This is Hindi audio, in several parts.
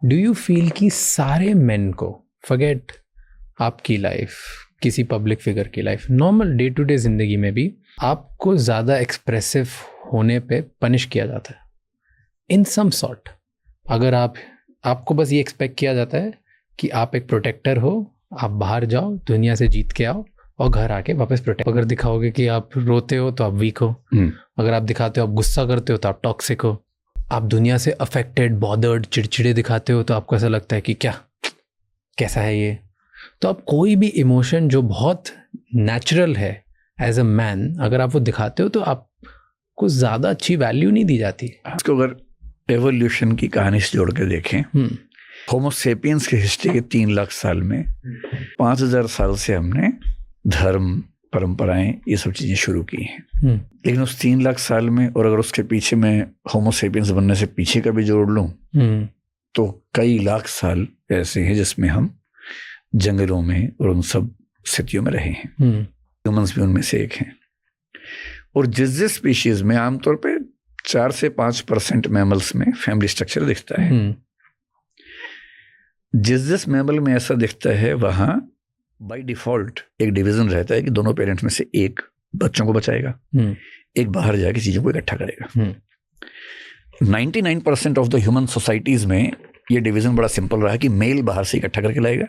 डू यू फील कि सारे मेन को, फॉरगेट आपकी लाइफ, किसी पब्लिक फिगर की life, normal day to day जिंदगी में भी आपको ज़्यादा एक्सप्रेसिव होने पे पनिश किया जाता है इन सम सॉर्ट? अगर आपको बस ये एक्सपेक्ट किया जाता है कि आप एक प्रोटेक्टर हो, आप बाहर जाओ, दुनिया से जीत के आओ और घर आके वापस प्रोटेक्ट। अगर दिखाओगे कि आप रोते हो तो आप वीक हो, अगर आप दिखाते हो आप गुस्सा करते हो तो आप टॉक्सिक हो, आप दुनिया से अफेक्टेड, बॉदर्ड, चिड़चिड़े दिखाते हो तो आपको ऐसा लगता है कि क्या, कैसा है ये। तो आप कोई भी इमोशन जो बहुत नेचुरल है एज अ मैन, अगर आप वो दिखाते हो तो आपको ज़्यादा अच्छी वैल्यू नहीं दी जाती। इसको अगर एवोल्यूशन की कहानी से जोड़ के देखें, होमो सेपियंस की हिस्ट्री के 3 लाख साल में 5000 साल से हमने धर्म, परंपराएं, ये सब चीज़ें शुरू की हैं। लेकिन उस 3 लाख साल में, और अगर उसके पीछे मैं होमो सेपियंस बनने से पीछे का भी जोड़ लूँ तो कई लाख साल ऐसे हैं जिसमें हम जंगलों में और उन सब स्थितियों में रहे हैं। ह्यूमंस भी उनमें से एक हैं। और जिस स्पीशीज में आमतौर पे 4 से 5% मैमल्स में फैमिली स्ट्रक्चर दिखता है, जिस मैमल में ऐसा दिखता है वहाँ बाय डिफॉल्ट एक डिवीजन रहता है कि दोनों पेरेंट्स में से एक बच्चों को बचाएगा, एक बाहर जाके चीज़ों को इकट्ठा करेगा। 99% ऑफ द ह्यूमन सोसाइटीज में ये डिवीजन बड़ा सिंपल रहा है कि मेल बाहर से इकट्ठा करके लाएगा,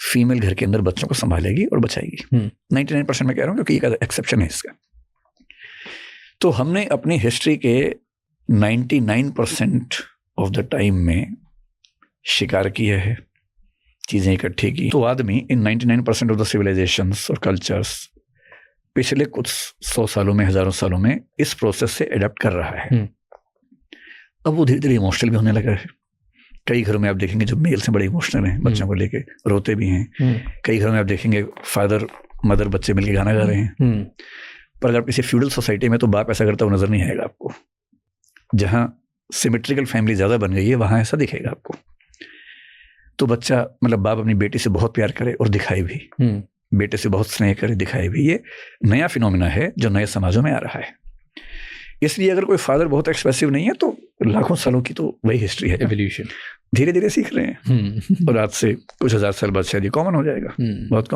फीमेल घर के अंदर बच्चों को संभालेगी और बचाएगी। 99% में कह रहा हूँ क्योंकि एक एक्सेप्शन है इसका। तो हमने अपनी हिस्ट्री के 99% ऑफ द टाइम में शिकार किया है, चीज़ें इकट्ठी की। तो आदमी इन 99% ऑफ द सिविलाइजेशंस और कल्चर्स पिछले कुछ 100 सालों में, हज़ारों सालों में इस प्रोसेस से एडप्ट कर रहा है। अब वो धीरे धीरे इमोशनल भी होने लगा है। कई घरों में आप देखेंगे जो मेल से बड़े इमोशनल हैं, बच्चों को लेके रोते भी हैं। कई घरों में आप देखेंगे फादर मदर बच्चे मिलके गाना गा रहे हैं। पर अगर किसी फ्यूडल सोसाइटी में तो बाप ऐसा करता हुआ नजर नहीं आएगा आपको। जहाँ सिमेट्रिकल फैमिली ज़्यादा बन गई है वहाँ ऐसा दिखेगा आपको। तो बच्चा, मतलब बाप अपनी बेटी से बहुत प्यार करे और दिखाए भी, बेटे से बहुत स्नेह करे, दिखाए भी। ये नया फिनोमिना है जो नए समाजों में आ रहा है। इसलिए अगर कोई फादर बहुत एक्सप्रेसिव नहीं है तो लाखों सालों की तो वही हिस्ट्री है, एवोल्यूशन। धीरे धीरे सीख रहे हैं और आज से कुछ 1000 साल बाद शायद ये कॉमन हो जाएगा, बहुत कॉमन।